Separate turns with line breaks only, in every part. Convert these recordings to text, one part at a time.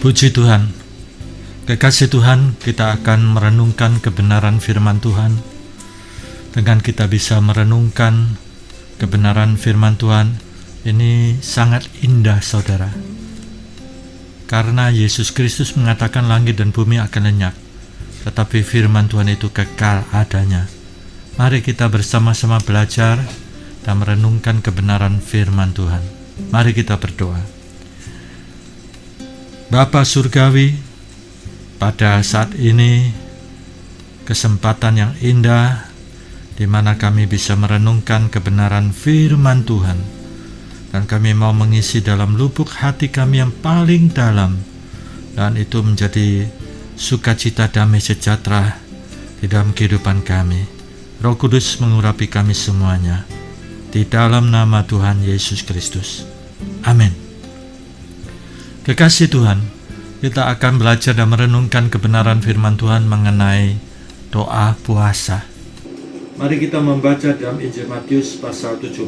Puji Tuhan. Kekasih Tuhan, kita akan merenungkan kebenaran firman Tuhan. Dengan kita bisa merenungkan kebenaran firman Tuhan, ini sangat indah saudara. Karena Yesus Kristus mengatakan langit dan bumi akan lenyap, tetapi firman Tuhan itu kekal adanya. Mari kita bersama-sama belajar dan merenungkan kebenaran firman Tuhan. Mari kita berdoa. Bapa Surgawi, pada saat ini kesempatan yang indah di mana kami bisa merenungkan kebenaran firman Tuhan, dan kami mau mengisi dalam lubuk hati kami yang paling dalam, dan itu menjadi sukacita damai sejahtera di dalam kehidupan kami. Roh Kudus mengurapi kami semuanya, di dalam nama Tuhan Yesus Kristus. Amin. Kekasih Tuhan, kita akan belajar dan merenungkan kebenaran firman Tuhan mengenai doa puasa. Mari kita membaca dalam Injil Matius pasal 17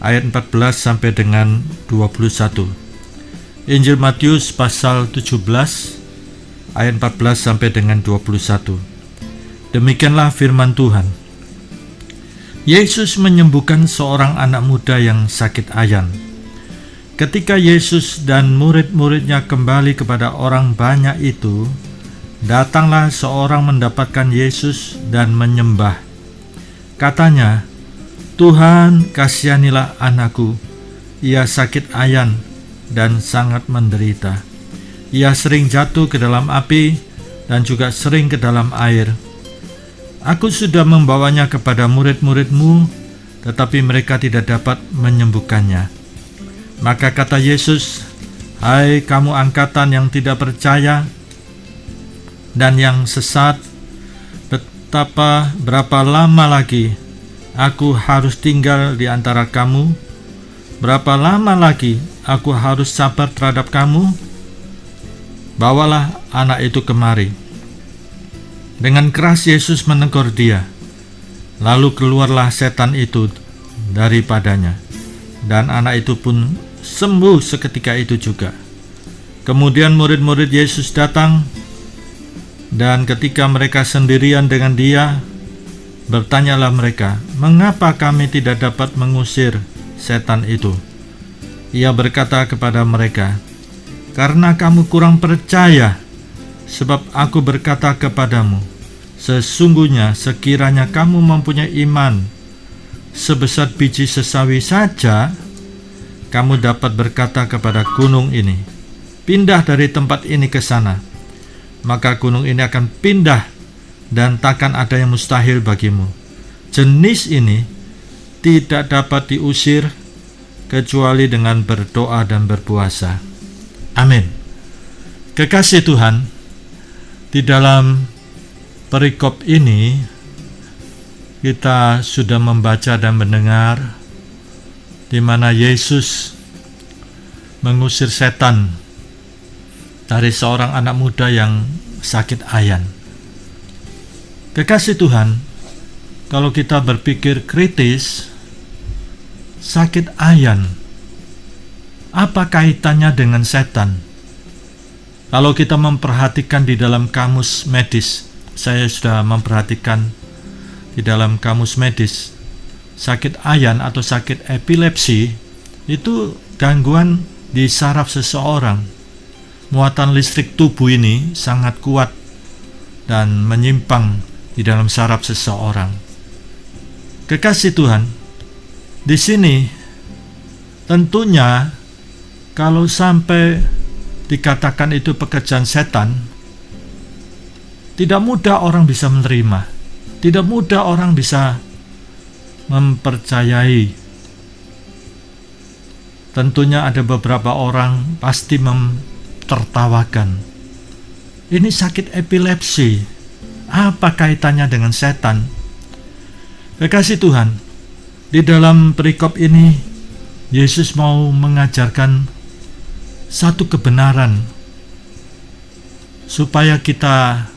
ayat 14 sampai dengan 21. Injil Matius pasal 17 ayat 14 sampai dengan 21. Demikianlah firman Tuhan. Yesus menyembuhkan seorang anak muda yang sakit ayan. Ketika Yesus dan murid-muridnya kembali kepada orang banyak itu, datanglah seorang mendapatkan Yesus dan menyembah. Katanya, "Tuhan, kasihanilah anakku. Ia sakit ayan dan sangat menderita. Ia sering jatuh ke dalam api dan juga sering ke dalam air. Aku sudah membawanya kepada murid-muridmu, tetapi mereka tidak dapat menyembuhkannya." Maka kata Yesus, "Hai kamu angkatan yang tidak percaya dan yang sesat, berapa lama lagi aku harus tinggal di antara kamu? Berapa lama lagi aku harus sabar terhadap kamu? Bawalah anak itu kemari." Dengan keras Yesus menegur dia. Lalu keluarlah setan itu daripadanya, dan anak itu pun sembuh seketika itu juga. Kemudian murid-murid Yesus datang, dan ketika mereka sendirian dengan dia, bertanyalah mereka, "Mengapa kami tidak dapat mengusir setan itu?" Ia berkata kepada mereka, "Karena kamu kurang percaya. Sebab aku berkata kepadamu, sesungguhnya sekiranya kamu mempunyai iman sebesar biji sesawi saja, kamu dapat berkata kepada gunung ini, 'Pindah dari tempat ini ke sana,' maka gunung ini akan pindah, dan takkan ada yang mustahil bagimu. Jenis ini tidak dapat diusir kecuali dengan berdoa dan berpuasa." Amin. Kekasih Tuhan, di dalam perikop ini kita sudah membaca dan mendengar di mana Yesus mengusir setan dari seorang anak muda yang sakit ayan. Kekasih Tuhan, kalau kita berpikir kritis, sakit ayan, apa kaitannya dengan setan? Kalau kita memperhatikan di dalam kamus medis, saya sudah memperhatikan di dalam kamus medis, sakit ayan atau sakit epilepsi itu gangguan di saraf seseorang. Muatan listrik tubuh ini sangat kuat dan menyimpang di dalam saraf seseorang. Kekasih Tuhan, di sini tentunya kalau sampai dikatakan itu pekerjaan setan, tidak mudah orang bisa menerima, tidak mudah orang bisa mempercayai. Tentunya ada beberapa orang pasti tertawakan. Ini sakit epilepsi, apa kaitannya dengan setan? Kekasih Tuhan, di dalam perikop ini Yesus mau mengajarkan satu kebenaran supaya kita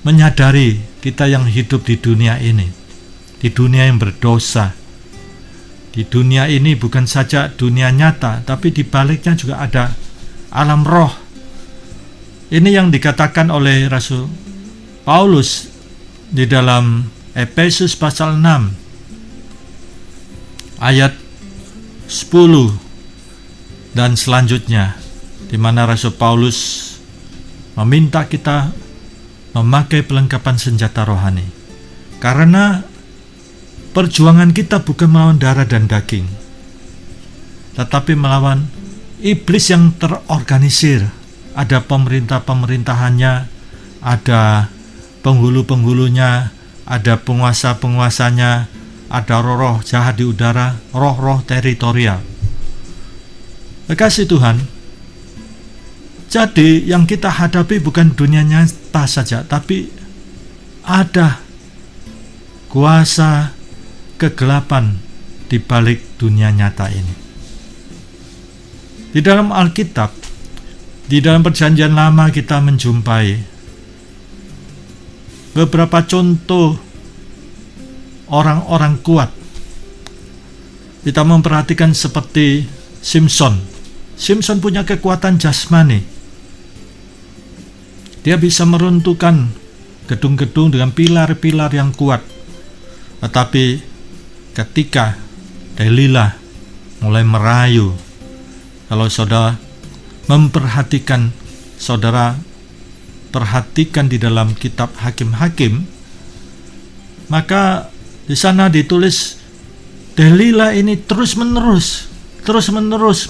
menyadari kita yang hidup di dunia ini, di dunia yang berdosa, Di dunia ini bukan saja dunia nyata, tapi di baliknya juga ada alam roh. Ini yang dikatakan oleh Rasul Paulus di dalam Efesus pasal 6 ayat 10 dan selanjutnya, di mana Rasul Paulus meminta kita memakai perlengkapan senjata rohani. Karena perjuangan kita bukan melawan darah dan daging, tetapi melawan iblis yang terorganisir. Ada pemerintah-pemerintahannya, ada penghulu-penghulunya, ada penguasa-penguasanya, ada roh-roh jahat di udara, roh-roh teritorial. Kekasih Tuhan, jadi yang kita hadapi bukan dunia nyata saja, tapi ada kuasa kegelapan di balik dunia nyata ini. Di dalam Alkitab, di dalam Perjanjian Lama kita menjumpai beberapa contoh orang-orang kuat. Kita memperhatikan seperti Simpson. Simpson punya kekuatan jasmani. Dia bisa meruntuhkan gedung-gedung dengan pilar-pilar yang kuat. Tetapi ketika Delilah mulai merayu, kalau saudara memperhatikan, saudara perhatikan di dalam kitab Hakim-Hakim, maka di sana ditulis Delilah ini terus-menerus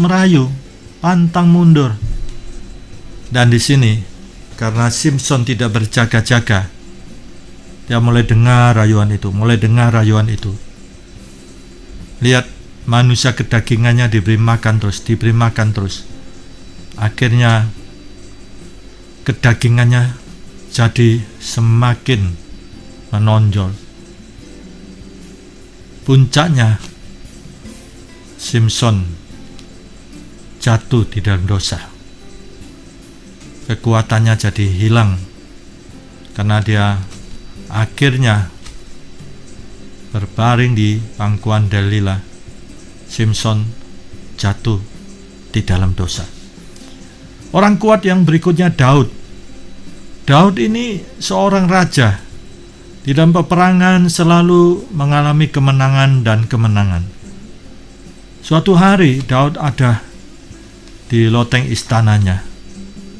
merayu, pantang mundur. Dan di sini karena Simpson tidak berjaga-jaga, dia mulai dengar rayuan itu. Lihat, manusia kedagingannya diberi makan terus. Akhirnya kedagingannya jadi semakin menonjol. Puncaknya, Simpson jatuh di dalam dosa. Kekuatannya jadi hilang karena dia akhirnya berbaring di pangkuan Delilah. Simpson jatuh di dalam dosa. Orang kuat yang berikutnya Daud. Daud ini seorang raja. Di dalam peperangan selalu mengalami kemenangan dan kemenangan. Suatu hari Daud ada di loteng istananya.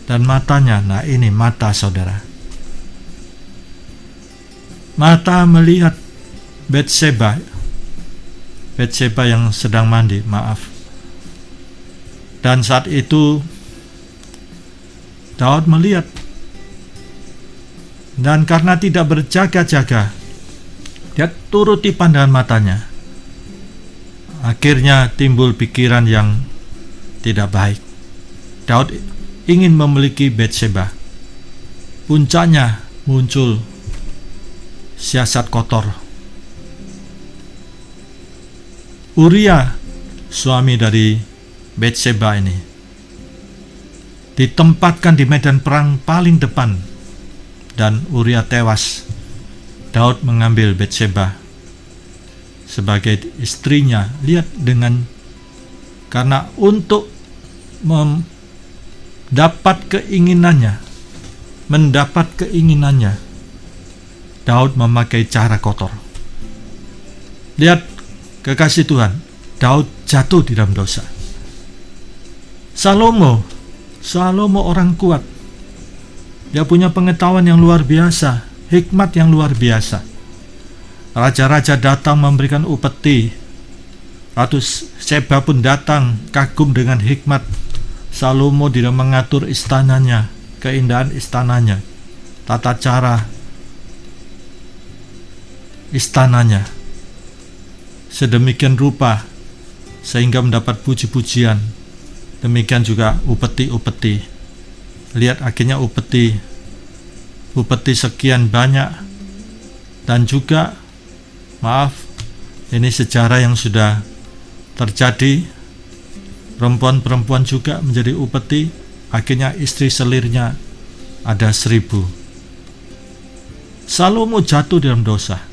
Dan matanya, nah ini mata saudara. Mata melihat Batseba yang sedang mandi, Dan saat itu Daud melihat, dan karena tidak berjaga-jaga, dia turuti pandangan matanya. Akhirnya timbul pikiran yang tidak baik. Daud ingin memiliki Batseba. Puncaknya muncul siasat kotor. Uria, suami dari Batseba ini, ditempatkan di medan perang paling depan, dan Uria tewas. Daud mengambil Batseba sebagai istrinya. Lihat, karena untuk mendapat keinginannya, Daud memakai cara kotor. Lihat, kekasih Tuhan, Daud jatuh di dalam dosa. Salomo orang kuat. Dia punya pengetahuan yang luar biasa, hikmat yang luar biasa. Raja-raja datang memberikan upeti. Ratu Seba pun datang kagum dengan hikmat Salomo di dalam mengatur istananya, keindahan istananya, tata cara istananya sedemikian rupa sehingga mendapat puji-pujian. Demikian juga upeti-upeti. Lihat, akhirnya upeti sekian banyak. Dan juga ini sejarah yang sudah terjadi. Perempuan-perempuan juga menjadi upeti. Akhirnya istri selirnya ada 1000. Salomo jatuh dalam dosa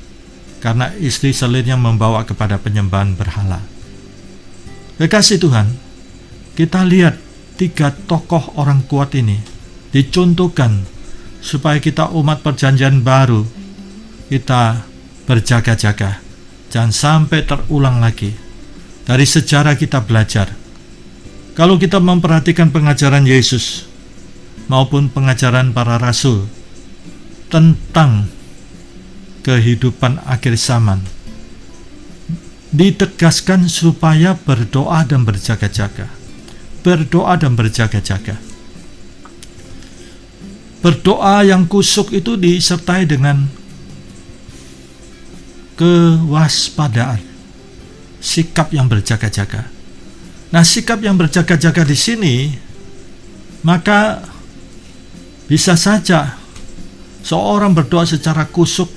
karena istri selirnya membawa kepada penyembahan berhala. Kekasih Tuhan, kita lihat tiga tokoh orang kuat ini dicontohkan supaya kita umat perjanjian baru kita berjaga-jaga, jangan sampai terulang lagi. Dari sejarah kita belajar, kalau kita memperhatikan pengajaran Yesus maupun pengajaran para rasul tentang kehidupan akhir zaman, ditegaskan supaya berdoa dan berjaga-jaga. Berdoa dan berjaga-jaga. Berdoa yang kusuk itu disertai dengan kewaspadaan, sikap yang berjaga-jaga. Nah, sikap yang berjaga-jaga di sini, maka bisa saja seorang berdoa secara kusuk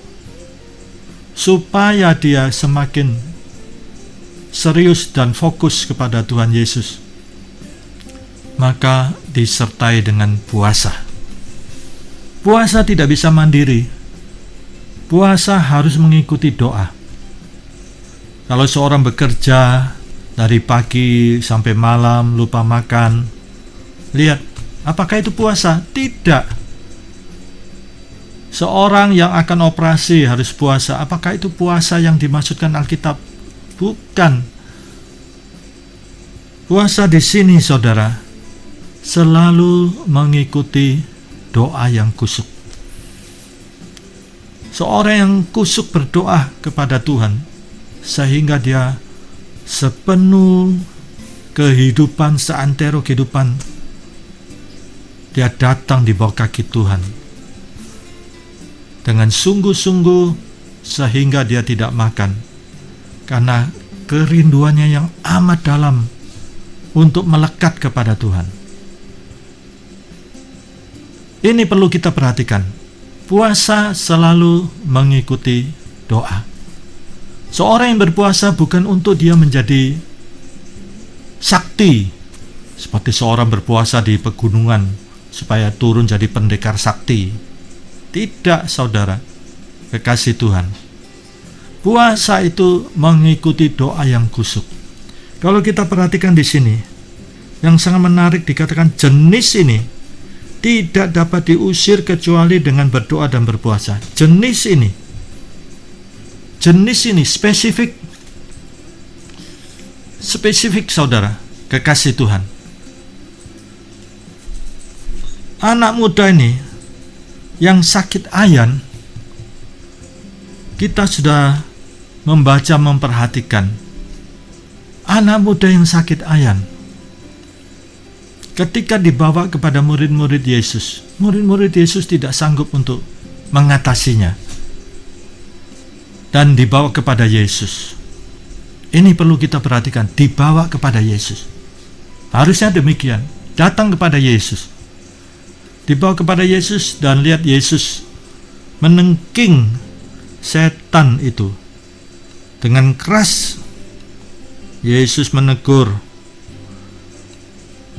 supaya dia semakin serius dan fokus kepada Tuhan Yesus, maka disertai dengan puasa. Puasa tidak bisa mandiri. Puasa harus mengikuti doa. Kalau seorang bekerja dari pagi sampai malam lupa makan, lihat, apakah itu puasa? Tidak. Seorang yang akan operasi harus puasa. Apakah itu puasa yang dimaksudkan Alkitab? Bukan. Puasa di sini, saudara, selalu mengikuti doa yang kusuk. Seorang yang kusuk berdoa kepada Tuhan sehingga dia sepenuh kehidupan, seantero kehidupan, dia datang di bawah kaki Tuhan dengan sungguh-sungguh sehingga dia tidak makan karena kerinduannya yang amat dalam untuk melekat kepada Tuhan. Ini perlu kita perhatikan. Puasa selalu mengikuti doa. Seorang yang berpuasa bukan untuk dia menjadi sakti, seperti seorang berpuasa di pegunungan supaya turun jadi pendekar sakti. Tidak, saudara, kekasih Tuhan. Puasa itu mengikuti doa yang kusuk. Kalau kita perhatikan di sini, yang sangat menarik dikatakan jenis ini tidak dapat diusir kecuali dengan berdoa dan berpuasa. Jenis ini spesifik, saudara, kekasih Tuhan. Anak muda ini yang sakit ayan, kita sudah membaca, memperhatikan anak muda yang sakit ayan. Ketika dibawa kepada murid-murid Yesus, murid-murid Yesus tidak sanggup untuk mengatasinya dan dibawa kepada Yesus. Ini perlu kita perhatikan, dibawa kepada Yesus. Harusnya demikian, datang kepada Yesus, dibawa kepada Yesus, dan lihat Yesus menengking setan itu dengan keras. Yesus menegur,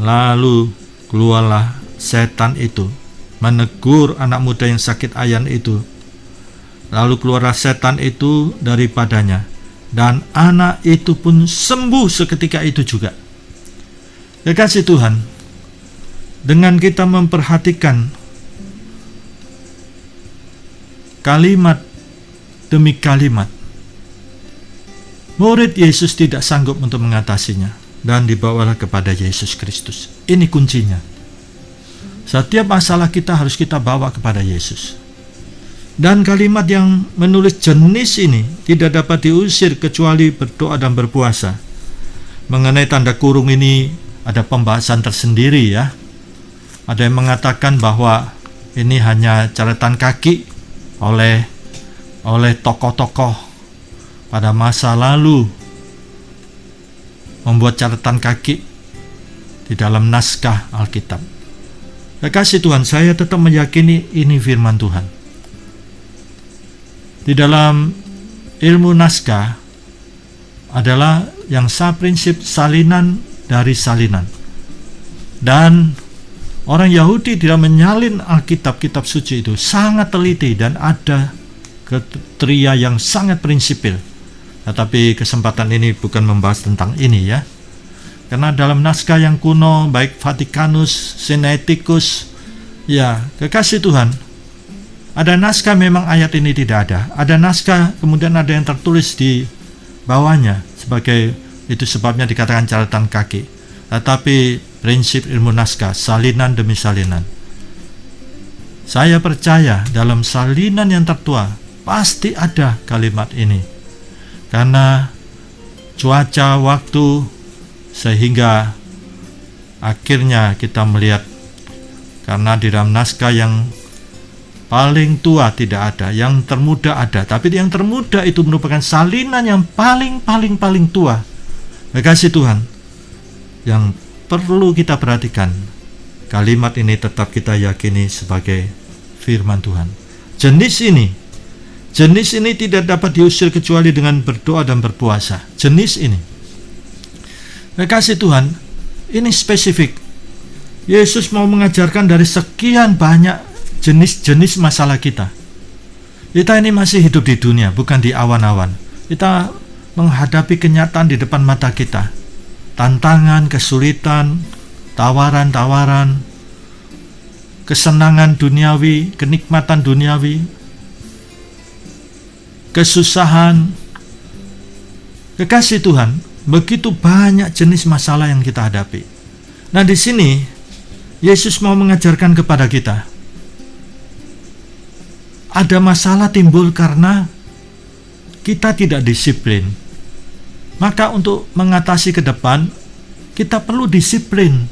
lalu keluarlah setan itu, menegur anak muda yang sakit ayan itu. Lalu keluarlah setan itu daripadanya, dan anak itu pun sembuh seketika itu juga. Kekasih Tuhan, dengan kita memperhatikan kalimat demi kalimat, murid Yesus tidak sanggup untuk mengatasinya dan dibawalah kepada Yesus Kristus. Ini kuncinya. Setiap masalah kita harus kita bawa kepada Yesus. Dan kalimat yang menulis jenis ini tidak dapat diusir kecuali berdoa dan berpuasa. Mengenai tanda kurung ini ada pembahasan tersendiri ya. Ada yang mengatakan bahwa ini hanya catatan kaki oleh tokoh-tokoh pada masa lalu, membuat catatan kaki di dalam naskah Alkitab. Kekasih Tuhan, saya tetap meyakini ini firman Tuhan. Di dalam ilmu naskah adalah yang prinsip salinan dari salinan. Dan orang Yahudi tidak menyalin Alkitab, kitab suci itu sangat teliti dan ada kriteria yang sangat prinsipil. Tetapi kesempatan ini bukan membahas tentang ini ya. Karena dalam naskah yang kuno, baik Vatikanus, Sinaiticus, ya kekasih Tuhan, ada naskah memang ayat ini tidak ada. Ada naskah kemudian ada yang tertulis di bawahnya, sebagai itu sebabnya dikatakan catatan kaki. Tetapi prinsip ilmu naskah, salinan demi salinan. Saya percaya dalam salinan yang tertua pasti ada kalimat ini. Karena cuaca, waktu, sehingga akhirnya kita melihat, karena di dalam naskah yang paling tua tidak ada, yang termuda ada, tapi yang termuda itu merupakan salinan yang paling tua. Kekasih Tuhan, yang perlu kita perhatikan, kalimat ini tetap kita yakini sebagai firman Tuhan. Jenis ini tidak dapat diusir kecuali dengan berdoa dan berpuasa. Jenis ini, kekasih Tuhan, ini spesifik. Yesus mau mengajarkan dari sekian banyak jenis-jenis masalah kita. Kita ini masih hidup di dunia, bukan di awan-awan. Kita menghadapi kenyataan di depan mata kita. Tantangan, kesulitan, tawaran-tawaran, kesenangan duniawi, kenikmatan duniawi, kesusahan. Kekasih Tuhan, begitu banyak jenis masalah yang kita hadapi. Nah, di sini Yesus mau mengajarkan kepada kita, ada masalah timbul karena kita tidak disiplin. Maka untuk mengatasi ke depan, kita perlu disiplin.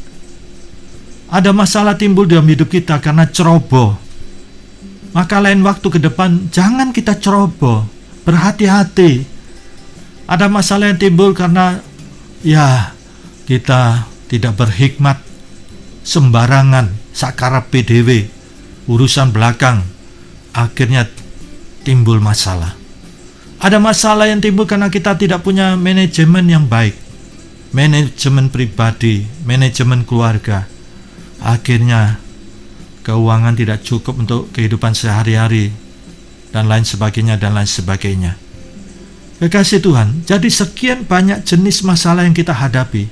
Ada masalah timbul dalam hidup kita karena ceroboh. Maka lain waktu ke depan, jangan kita ceroboh. Berhati-hati. Ada masalah yang timbul karena kita tidak berhikmat, sembarangan, sakarep PDW, urusan belakang, akhirnya timbul masalah. Ada masalah yang timbul karena kita tidak punya manajemen yang baik, manajemen pribadi, manajemen keluarga. Akhirnya keuangan tidak cukup untuk kehidupan sehari-hari, dan lain sebagainya. Kekasih Tuhan, jadi sekian banyak jenis masalah yang kita hadapi,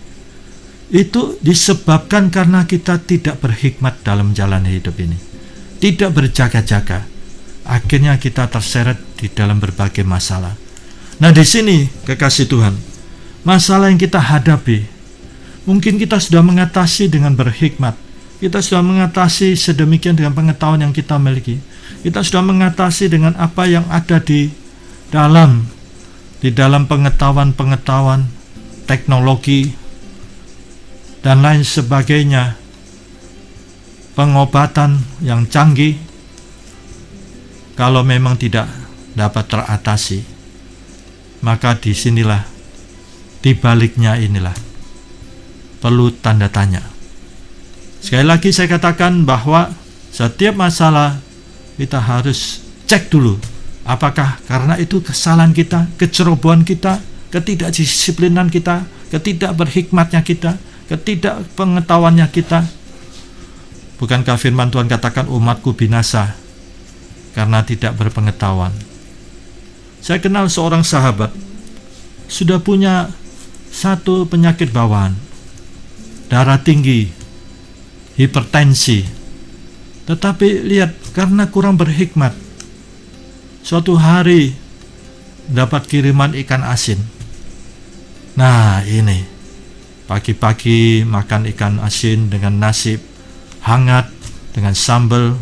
itu disebabkan karena kita tidak berhikmat dalam jalan hidup ini, tidak berjaga-jaga. Akhirnya kita terseret di dalam berbagai masalah. Nah, di sini kekasih Tuhan, masalah yang kita hadapi, mungkin kita sudah mengatasi dengan berhikmat. Kita sudah mengatasi sedemikian dengan pengetahuan yang kita miliki. Kita sudah mengatasi dengan apa yang ada di dalam pengetahuan teknologi dan lain sebagainya, pengobatan yang canggih. Kalau memang tidak dapat teratasi, maka disinilah, dibaliknya inilah perlu tanda tanya. Sekali lagi saya katakan bahwa setiap masalah kita harus cek dulu, apakah karena itu kesalahan kita, kecerobohan kita, ketidakdisiplinan kita, ketidakberhikmatnya kita, ketidakpengetahuannya kita. Bukankah firman Tuhan katakan umatku binasa karena tidak berpengetahuan? Saya kenal seorang sahabat, sudah punya satu penyakit bawaan, darah tinggi, hipertensi. Tetapi lihat, karena kurang berhikmat, suatu hari dapat kiriman ikan asin. Nah, ini pagi-pagi makan ikan asin dengan nasi hangat, dengan sambal.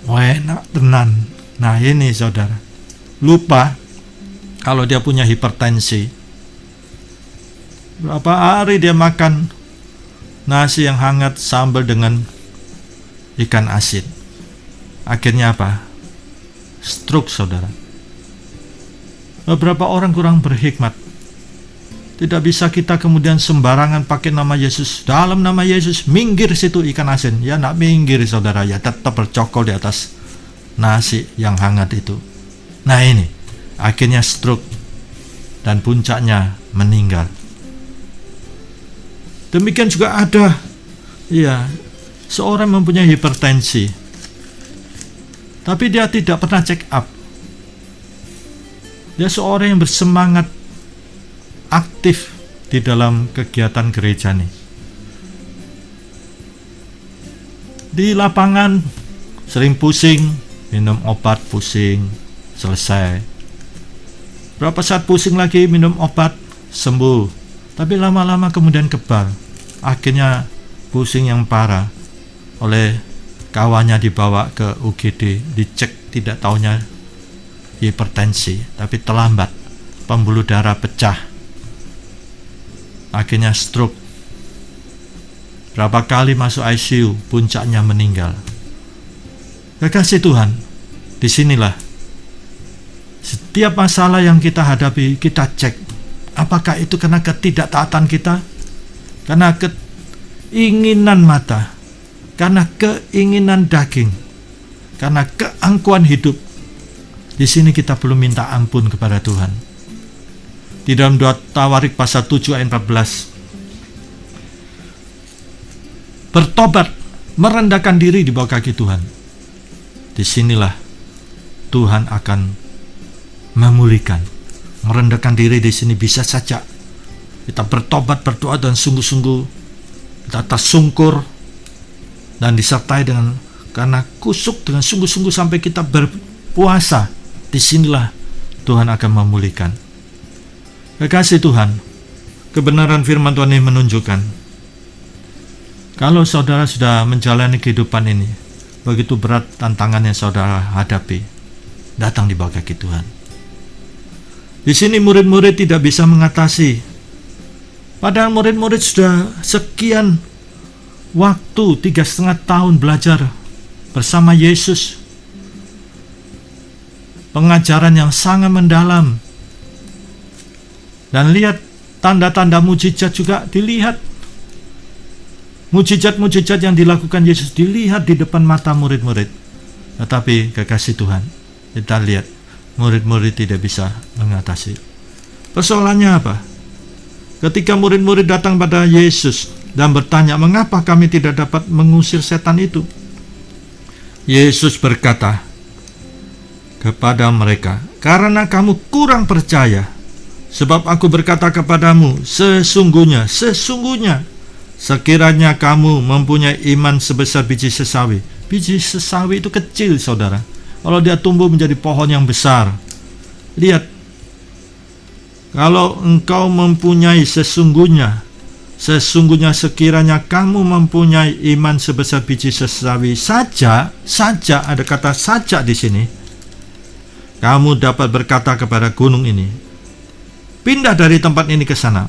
Enak tenan. Nah, ini saudara, lupa kalau dia punya hipertensi. Berapa hari dia makan nasi yang hangat sambal dengan ikan asin. Akhirnya apa? Stroke, saudara. Beberapa orang kurang berhikmat. Tidak bisa kita kemudian sembarangan pakai nama Yesus. Dalam nama Yesus, minggir situ ikan asin. Ya, nak minggir saudara, ya tetap bercokol di atas nasi yang hangat itu. Nah, ini akhirnya stroke dan puncaknya meninggal. Demikian juga ada seorang mempunyai hipertensi, tapi dia tidak pernah check up. Dia seorang yang bersemangat, aktif, di dalam kegiatan gereja nih. Di lapangan sering pusing, minum obat pusing, selesai. Berapa saat pusing lagi, minum obat, sembuh. Tapi lama-lama kemudian kebal. Akhirnya pusing yang parah. Oleh kawannya dibawa ke UGD, dicek, tidak taunya hipertensi, tapi terlambat, pembuluh darah pecah, akhirnya stroke. Berapa kali masuk ICU, puncaknya meninggal. Kekasih Tuhan, disinilah setiap masalah yang kita hadapi, kita cek, apakah itu karena ketidaktaatan kita, karena keinginan mata, karena keinginan daging, karena keangkuhan hidup. Di sini kita perlu minta ampun kepada Tuhan. Di dalam 2 Tawarik pasal 7 ayat 14, bertobat, merendahkan diri di bawah kaki Tuhan. Disinilah Tuhan akan memulihkan. Merendahkan diri di sini bisa saja kita bertobat, berdoa dan sungguh-sungguh, kita tersungkur dan disertai dengan karena kusuk dengan sungguh-sungguh sampai kita berpuasa. Disinilah Tuhan akan memulihkan. Kekasih Tuhan, kebenaran firman Tuhan ini menunjukkan, kalau saudara sudah menjalani kehidupan ini, begitu berat tantangan yang saudara hadapi, datang di bawah kaki Tuhan. Di sini murid-murid tidak bisa mengatasi. Padahal murid-murid sudah sekian waktu, 3,5 tahun belajar bersama Yesus. Pengajaran yang sangat mendalam. Dan lihat tanda-tanda mujizat juga dilihat. Mujizat-mujizat yang dilakukan Yesus dilihat di depan mata murid-murid. Tetapi kekasih Tuhan, kita lihat murid-murid tidak bisa mengatasi. Persoalannya apa? Ketika murid-murid datang pada Yesus dan bertanya, mengapa kami tidak dapat mengusir setan itu? Yesus berkata kepada mereka, karena kamu kurang percaya. Sebab aku berkata kepadamu, sesungguhnya sekiranya kamu mempunyai iman sebesar biji sesawi. Biji sesawi itu kecil, saudara. Kalau dia tumbuh menjadi pohon yang besar, lihat, kalau engkau mempunyai sesungguhnya sekiranya kamu mempunyai iman sebesar biji sesawi saja, ada kata saja di sini, kamu dapat berkata kepada gunung ini, pindah dari tempat ini ke sana,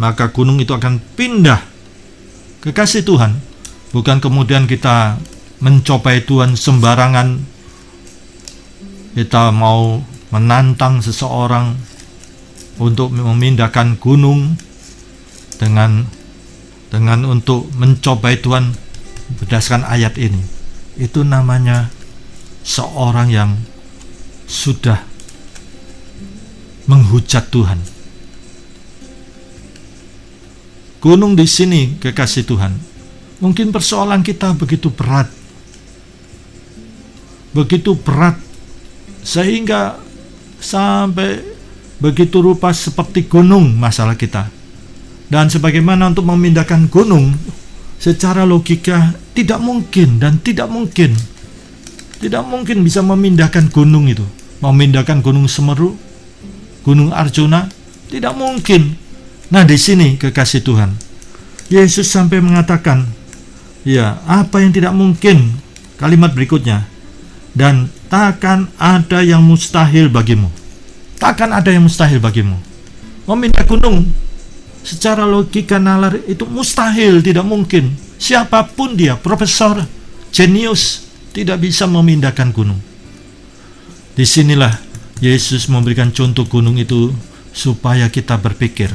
maka gunung itu akan pindah. Kekasih Tuhan, bukan kemudian kita mencobai Tuhan sembarangan, kita mau menantang seseorang untuk memindahkan gunung dengan untuk mencobai Tuhan berdasarkan ayat ini. Itu namanya seorang yang sudah menghujat Tuhan. Gunung di sini, kekasih Tuhan, mungkin persoalan kita begitu berat sehingga sampai begitu rupa seperti gunung masalah kita. Dan sebagaimana untuk memindahkan gunung, secara logika tidak mungkin bisa memindahkan gunung itu. Memindahkan gunung Semeru, gunung Arjuna, tidak mungkin. Nah, di sini kekasih Tuhan, Yesus sampai mengatakan, ya, apa yang tidak mungkin? Kalimat berikutnya, dan takkan ada yang mustahil bagimu. Takkan ada yang mustahil bagimu. Memindah gunung secara logika nalar itu mustahil, tidak mungkin. Siapapun dia, profesor, jenius, tidak bisa memindahkan gunung. Disinilah Yesus memberikan contoh gunung itu supaya kita berpikir,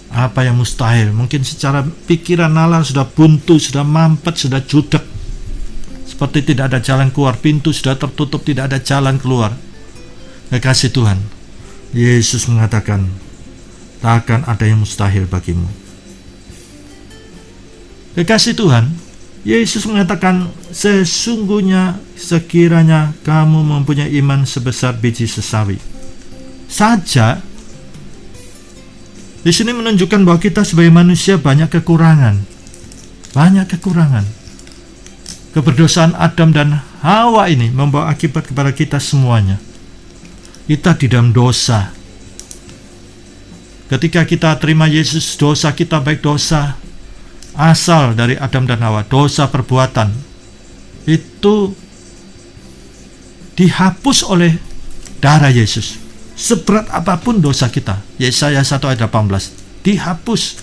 apa yang mustahil? Mungkin secara pikiran nalar sudah buntu, sudah mampet, sudah judek, seperti tidak ada jalan keluar, pintu sudah tertutup, tidak ada jalan keluar. Kekasih Tuhan, Yesus mengatakan, takkan ada yang mustahil bagimu. Kekasih Tuhan, Yesus mengatakan, sesungguhnya sekiranya kamu mempunyai iman sebesar biji sesawi saja, Di sini menunjukkan bahwa kita sebagai manusia banyak kekurangan. Banyak kekurangan. Keberdosaan Adam dan Hawa ini membawa akibat kepada kita semuanya. Kita di dalam dosa. Ketika kita terima Yesus, dosa kita baik dosa asal dari Adam dan Hawa, dosa perbuatan, itu dihapus oleh darah Yesus. Seberat apapun dosa kita, Yesaya 1 ayat 18, dihapus.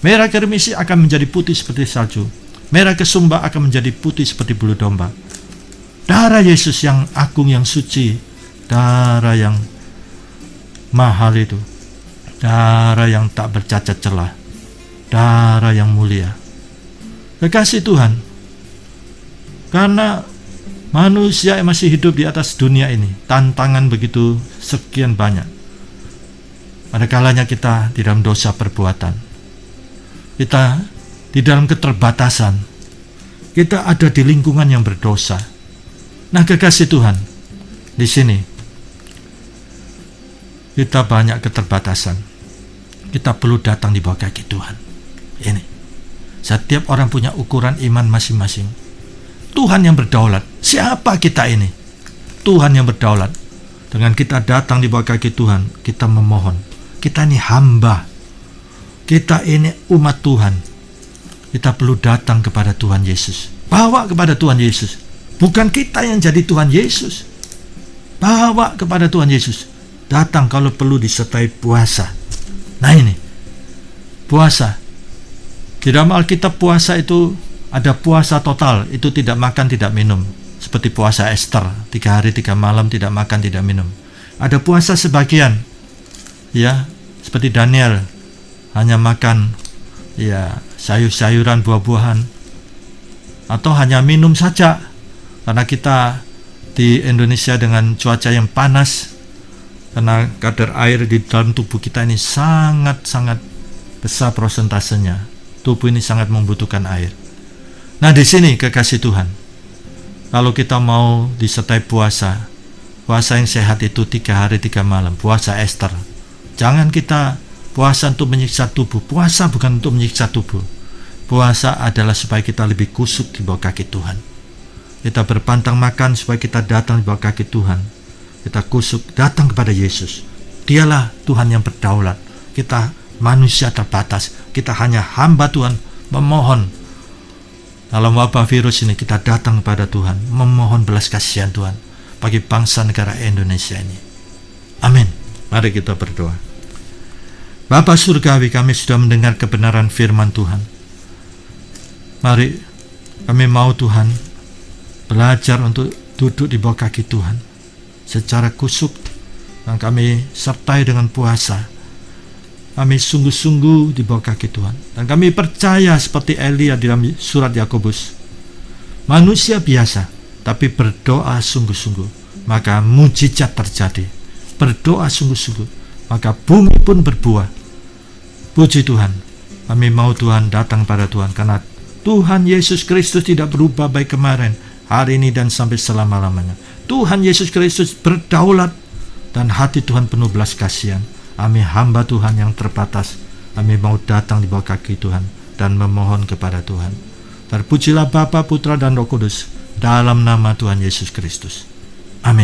Merah kermisi akan menjadi putih seperti salju, merah kesumba akan menjadi putih seperti bulu domba. Darah Yesus yang agung, yang suci, darah yang mahal itu, darah yang tak bercacat celah, darah yang mulia. Kekasih Tuhan, karena manusia yang masih hidup di atas dunia ini, tantangan begitu sekian banyak. Pada kalanya kita di dalam dosa perbuatan, kita di dalam keterbatasan, kita ada di lingkungan yang berdosa. Nah, kekasih Tuhan, di sini kita banyak keterbatasan. Kita perlu datang di bawah kaki Tuhan. Ini, setiap orang punya ukuran iman masing-masing. Tuhan yang berdaulat. Siapa kita ini? Tuhan yang berdaulat. Dengan kita datang di bawah kaki Tuhan, kita memohon. Kita ini hamba. Kita ini umat Tuhan. Kita perlu datang kepada Tuhan Yesus. Bawa kepada Tuhan Yesus. Bukan kita yang jadi Tuhan Yesus. Bawa kepada Tuhan Yesus. Datang kalau perlu disertai puasa. Nah ini, puasa. Di dalam Alkitab puasa itu ada puasa total, itu tidak makan, tidak minum. Seperti puasa Esther, 3 hari 3 malam tidak makan, tidak minum. Ada puasa sebagian, ya, seperti Daniel, hanya makan ya sayur-sayuran, buah-buahan, atau hanya minum saja. Karena kita di Indonesia dengan cuaca yang panas, karena kadar air di dalam tubuh kita ini sangat-sangat besar prosentasenya. Tubuh ini sangat membutuhkan air. Nah, di sini kekasih Tuhan, kalau kita mau disertai puasa, puasa yang sehat itu 3 hari 3 malam, puasa Esther. Jangan kita puasa untuk menyiksa tubuh. Puasa bukan untuk menyiksa tubuh. Puasa adalah supaya kita lebih kusuk di bawah kaki Tuhan. Kita berpantang makan supaya kita datang di bawah kaki Tuhan. Kita kusuk datang kepada Yesus. Dialah Tuhan yang berdaulat. Kita manusia terbatas. Kita hanya hamba Tuhan, memohon. Dalam wabah virus ini kita datang kepada Tuhan, memohon belas kasihan Tuhan bagi bangsa negara Indonesia ini. Amin. Mari kita berdoa. Bapa Surgawi, kami sudah mendengar kebenaran firman Tuhan. Mari kami mau Tuhan belajar untuk duduk di bawah kaki Tuhan secara kusuk, dan kami sertai dengan puasa. Kami sungguh-sungguh di bawah kaki Tuhan, dan kami percaya seperti Elia di dalam surat Yakobus, manusia biasa tapi berdoa sungguh-sungguh maka mujizat terjadi. Berdoa sungguh-sungguh maka bumi pun berbuah. Puji Tuhan, kami mau Tuhan datang pada Tuhan, karena Tuhan Yesus Kristus tidak berubah baik kemarin, hari ini, dan sampai selama-lamanya. Tuhan Yesus Kristus berdaulat, dan hati Tuhan penuh belas kasihan. Kami hamba Tuhan yang terbatas, kami mau datang di bawah kaki Tuhan dan memohon kepada Tuhan. Terpujilah Bapa, Putra, dan Roh Kudus, dalam nama Tuhan Yesus Kristus. Amin.